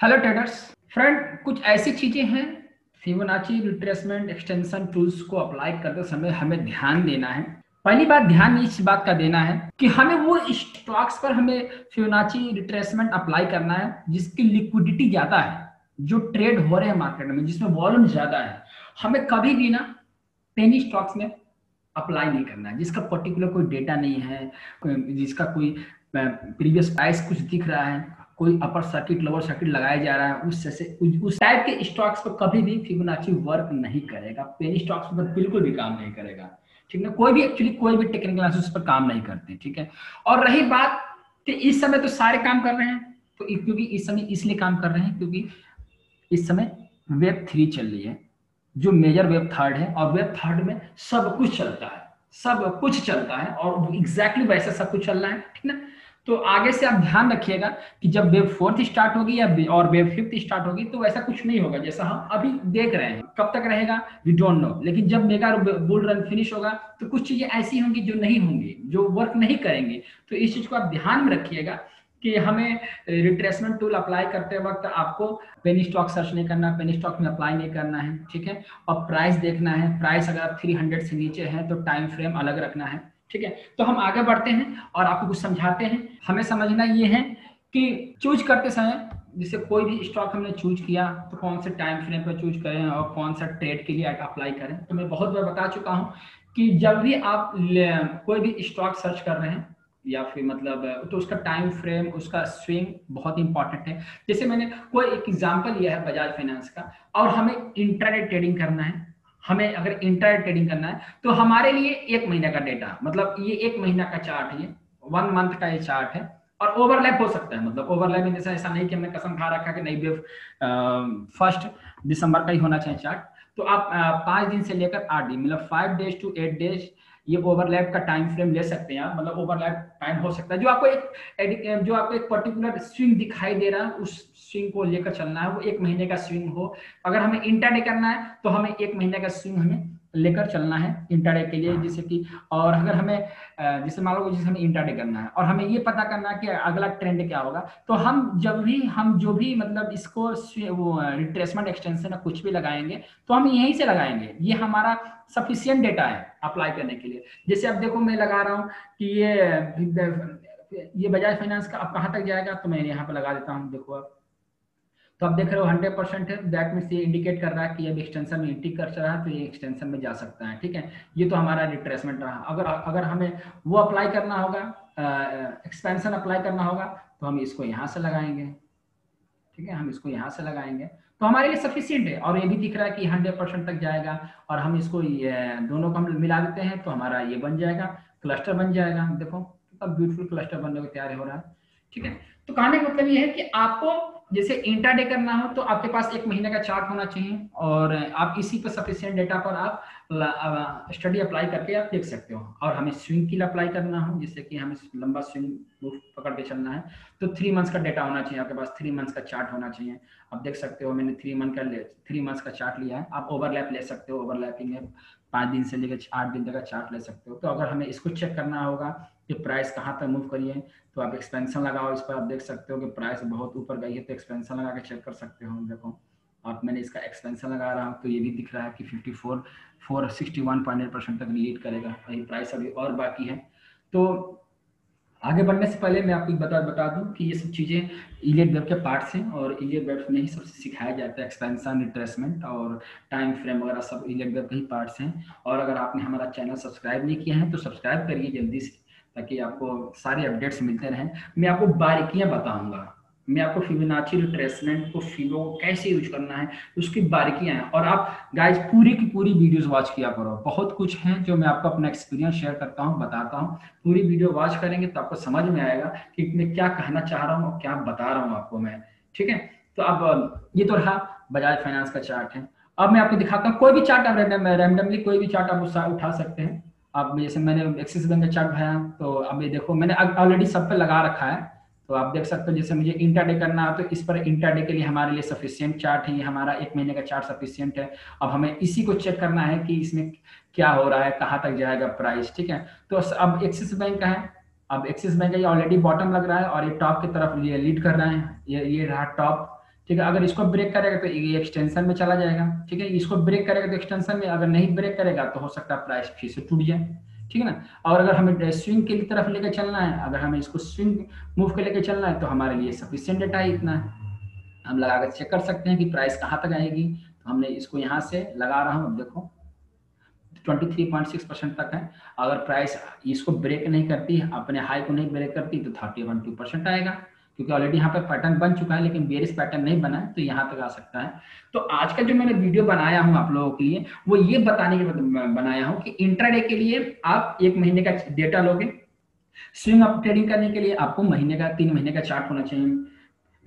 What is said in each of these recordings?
Hello traders friend, कुछ ऐसी चीजें हैं फिबोनाची रिट्रेसमेंट एक्सटेंशन टूल्स को अप्लाई करते समय हमें ध्यान देना है। पहली बात, ध्यान इस बात का देना है कि हमें वो स्टॉक्स पर हमें फिबोनाची रिट्रेसमेंट अप्लाई करना है जिसकी लिक्विडिटी ज्यादा है, जो ट्रेड हो रहे हैं मार्केट में, जिसमें वॉल्यूम ज्यादा है। हमें कभी भी ना पेनी स्टॉक्स में अप्लाई नहीं करना है जिसका पर्टिकुलर कोई डेटा नहीं है, जिसका कोई प्रीवियस प्राइस कुछ दिख रहा है, कोई अपर सर्किट लोअर सर्किट लगाया जा रहा है। उस टाइप के स्टॉक्स पर कभी भी फिबोनाची वर्क नहीं करेगा। पेनी स्टॉक्स पर बिल्कुल भी काम नहीं करेगा, ठीक है। कोई भी एक्चुअली कोई भी टेक्निकल एनालिसिस पर काम नहीं करते, ठीक है। और रही बात कि इस समय तो सारे काम कर रहे हैं, तो क्योंकि इस समय इसलिए काम कर रहे हैं क्योंकि इस समय वेब 3 चल रही है, जो मेजर वेब थर्ड है, और वेब थर्ड में सब कुछ चलता है, सब कुछ चलता है और एग्जैक्टली वैसा सब कुछ चल रहा है, ठीक ना। तो आगे से आप ध्यान रखिएगा कि जब वेब फोर्थ स्टार्ट होगी या और वेब फिफ्थ स्टार्ट होगी तो वैसा कुछ नहीं होगा जैसा हम अभी देख रहे हैं। कब तक रहेगा वी डोंट नो, लेकिन जब मेगा बुल रन फिनिश होगा तो कुछ चीजें ऐसी होंगी जो नहीं होंगी, जो वर्क नहीं करेंगे। तो इस चीज को आप ध्यान में रखिएगा कि हमें रिट्रेसमेंट टूल अप्लाई करते वक्त आपको पेनी स्टॉक सर्च नहीं करना, पेनी स्टॉक में अप्लाई नहीं करना है, ठीक है। और प्राइस देखना है, प्राइस अगर 300 से नीचे है तो टाइम फ्रेम अलग रखना है, ठीक है। तो हम आगे बढ़ते हैं और आपको कुछ समझाते हैं। हमें समझना ये है कि चूज करते समय जैसे कोई भी स्टॉक हमने चूज किया तो कौन से टाइम फ्रेम पर चूज करें और कौन सा ट्रेड के लिए अप्लाई करें। तो मैं बहुत बार बता चुका हूं कि जब भी आप कोई भी स्टॉक सर्च कर रहे हैं या फिर मतलब तो उसका टाइम फ्रेम, उसका स्विंग बहुत इंपॉर्टेंट है। जैसे मैंने कोई एक एग्जांपल लिया है बजाज फाइनेंस का, और हमें इंट्राडे ट्रेडिंग करना है। हमें अगर इंट्राडे ट्रेडिंग करना है तो हमारे लिए एक महीने का डेटा, मतलब ये एक महीना का चार्ट है, 1 मंथ का ये चार्ट है। और ओवरलैप हो सकता है, मतलब ओवरलैप में जैसा ऐसा नहीं कि हमने कसम खा रखा कि नहीं वेब 1 दिसंबर का ही होना चाहिए चार्ट। तो आप 5 दिन से लेकर 8 दिन, मतलब 5 days to 8 days ये ओवरलैप का टाइम फ्रेम ले सकते हैं आप। मतलब ओवरलैप टाइम हो सकता है जो आपको एक पर्टिकुलर स्विंग दिखाई दे रहा है, उस स्विंग को लेकर चलना है, वो एक महीने का स्विंग हो। अगर हमें इंट्राडे करना है तो हमें एक महीने का स्विंग हमें लेकर चलना है इंट्राडे के लिए, जैसे कि। और अगर हमें जैसे मान लो जैसे हमें इंट्राडे करना है और हमें ये पता करना है कि अगला ट्रेंड क्या होगा, तो हम जो भी मतलब इसको वो रिट्रेसमेंट एक्सटेंशन कुछ भी लगाएंगे तो हम यहीं से लगाएंगे। ये हमारा सफिशियंट डेटा है अप्लाई करने के लिए। जैसे अब देखो मैं लगा रहा हूँ कि ये बजाज फाइनेंस का अब कहाँ तक जाएगा, तो मैं यहाँ पे लगा देता हूँ। देखो अब तो आप देख रहे हो 100% है, दैट मीन्स ये इंडिकेट कर रहा है कि अब एक्सटेंशन में एंट्री कर रहा है तो ये एक्सटेंशन में जा सकता है, ठीक है। ये तो हमारा रिट्रेसमेंट रहा। अगर अगर हमें वो अप्लाई करना होगा, एक्सपेंशन अप्लाई करना होगा, तो हम इसको यहाँ से लगाएंगे, ठीक है। हम इसको यहाँ से लगाएंगे तो हमारे लिए सफिशियंट है, और ये भी दिख रहा है कि 100% तक जाएगा। और हम इसको दोनों को हम मिला देते हैं तो हमारा ये बन जाएगा, क्लस्टर बन जाएगा। देखो कितना ब्यूटीफुल क्लस्टर बनने को तैयार हो रहा है, ठीक है। तो कहने का मतलब ये है कि आपको जैसे इंट्राडे करना हो तो आपके पास एक महीने का चार्ट होना चाहिए, और आप इसी पर सफिशिएंट डेटा पर आप स्टडी अप्लाई करके आप देख सकते हो। और हमें स्विंग के लिए अप्लाई करना हो, जिससे कि हमें लंबा स्विंग पकड़ के चलना है, तो 3 मंथ्स का डेटा होना चाहिए आपके पास, 3 मंथ्स का चार्ट होना चाहिए। आप देख सकते हो मैंने 3 मंथ्स का चार्ट लिया है। आप ओवरलैप ले सकते हो, ओवरलैपिंग में 5 दिन से लेकर 8 दिन तक का चार्ट ले सकते हो। तो अगर हमें इसको चेक करना होगा कि प्राइस कहाँ तक मूव करी है, तो आप एक्सपेंशन लगाओ इस पर। आप देख सकते हो कि प्राइस बहुत ऊपर गई है तो एक्सपेंशन लगा के चेक कर सकते हो। देखो आप, मैंने इसका एक्सपेंशन लगा रहा हूँ तो ये भी दिख रहा है कि 461.8% तक लीड करेगा। वही प्राइस अभी और बाकी है। तो आगे बढ़ने से पहले मैं आपको बता दूं कि ये सब चीज़ें इलियट वेब के पार्ट्स हैं, और इलियट वेब में ही सबसे सिखाया जाता है एक्सपेंशन, रिट्रेसमेंट और टाइम फ्रेम वगैरह, सब इलियट वेब के ही पार्ट्स हैं। और अगर आपने हमारा चैनल सब्सक्राइब नहीं किया है तो सब्सक्राइब करिए जल्दी से, ताकि आपको सारे अपडेट्स मिलते रहें। मैं आपको बारीकियां बताऊंगा, मैं आपको फिबोनाची रिट्रेसमेंट को फिबो कैसे यूज करना है उसकी बारीकियां हैं। और आप गाइज पूरी की पूरी वीडियोस वॉच किया करो, बहुत कुछ है जो मैं आपको अपना एक्सपीरियंस शेयर करता हूँ, बताता हूँ। पूरी वीडियो वॉच करेंगे तो आपको समझ में आएगा कि मैं क्या कहना चाह रहा हूँ और क्या बता रहा हूँ आपको मैं, ठीक है। तो अब ये तो रहा बजाज फाइनेंस का चार्ट है। अब मैं आपको दिखाता हूँ कोई भी चार्ट, आप रैंडमली कोई भी चार्ट आप उठा सकते हैं। अब जैसे मैंने एक्सिस बैंक का चार्ट भरा, तो अब ये देखो मैंने ऑलरेडी सब पे लगा रखा है। तो आप देख सकते हो जैसे मुझे इंट्राडे करना है तो इस पर इंट्राडे के लिए हमारे लिए सफिशिएंट चार्ट है, ये हमारा एक महीने का चार्ट सफिशिएंट है। अब हमें इसी को चेक करना है कि इसमें क्या हो रहा है, कहाँ तक जाएगा प्राइस, ठीक है। तो अब एक्सिस बैंक का है, अब एक्सिस बैंक का ये ऑलरेडी बॉटम लग रहा है और ये टॉप की तरफ ये लीड कर रहे हैं, ये रहा टॉप, ठीक है। अगर इसको ब्रेक करेगा तो ये एक्सटेंशन में चला जाएगा, ठीक है। इसको ब्रेक करेगा तो एक्सटेंशन में, अगर नहीं ब्रेक करेगा तो हो सकता है प्राइस फिर से टूट जाए, ठीक है ना। और अगर हमें स्विंग की तरफ लेके चलना है, अगर हमें इसको स्विंग मूव के लेके चलना है, तो हमारे लिए सफिशिएंट डेटा ही इतना है। हम लगा कर चेक कर सकते हैं कि प्राइस कहाँ तक आएगी। तो हमने इसको यहाँ से लगा रहा हूँ, अब देखो 23.6% तक है। अगर प्राइस इसको ब्रेक नहीं करती, अपने हाई को नहीं ब्रेक करती, तो 30.2% आएगा, क्योंकि ऑलरेडी यहाँ पे पैटर्न बन चुका है, लेकिन बेरिश पैटर्न नहीं बना है, तो यहाँ तक आ सकता है। तो आज का जो मैंने वीडियो बनाया हूँ आप लोगों के लिए, वो ये बताने के लिए बनाया हूँ कि इंट्राडे के लिए आप 1 महीने का डेटा लोगे, स्विंग अप ट्रेडिंग करने के लिए आपको महीने का 3 महीने का चार्ट होना चाहिए,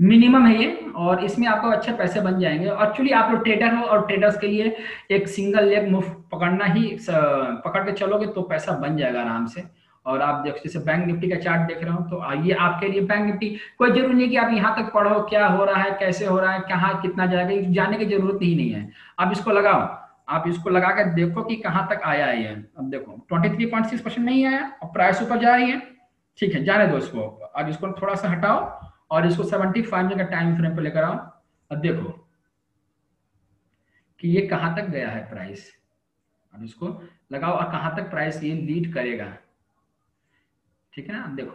मिनिमम है ये, और इसमें आपको अच्छे पैसे बन जाएंगे। एक्चुअली आप लोग ट्रेडर हो, और ट्रेडर्स के लिए एक सिंगल लेग मूव पकड़ना ही, पकड़ के चलोगे तो पैसा बन जाएगा आराम से। और आप देख, जैसे बैंक निफ्टी का चार्ट देख रहे हो, तो ये आपके लिए बैंक निफ्टी, कोई जरूरी नहीं कि आप यहाँ तक पढ़ो क्या हो रहा है, कैसे हो रहा है, कहाँ कितना जाएगा, जाने की जरूरत ही नहीं है। आप इसको लगाओ, आप इसको लगा कर देखो कि कहाँ तक आया है। अब देखो 23.6% नहीं आया, और प्राइस ऊपर जा रही है, ठीक है, जाने दो इसको। अब इसको थोड़ा सा हटाओ और इसको 75 का टाइम फ्रेम पे लेकर आओ। अब देखो कि ये कहां तक गया है प्राइस। अब इसको लगाओ और कहां तक प्राइस ये लीड करेगा, ठीक है ना। अब देखो,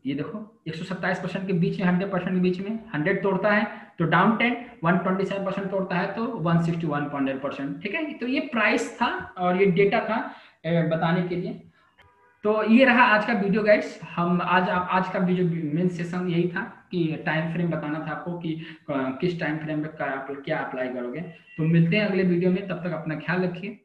ये देखो 127% के बीच में, 100% के बीच में, 100 तोड़ता है तो डाउन 10, 127% तोड़ता है तो 161.8%, ठीक है। तो ये प्राइस था और ये डेटा था बताने के लिए। तो ये रहा आज का वीडियो गाइड्स। हम आज का वीडियो मेन सेशन यही था कि टाइम फ्रेम बताना था आपको कि किस टाइम फ्रेम में क्या अप्लाई करोगे। तो मिलते हैं अगले वीडियो में, तब तक अपना ख्याल रखिए।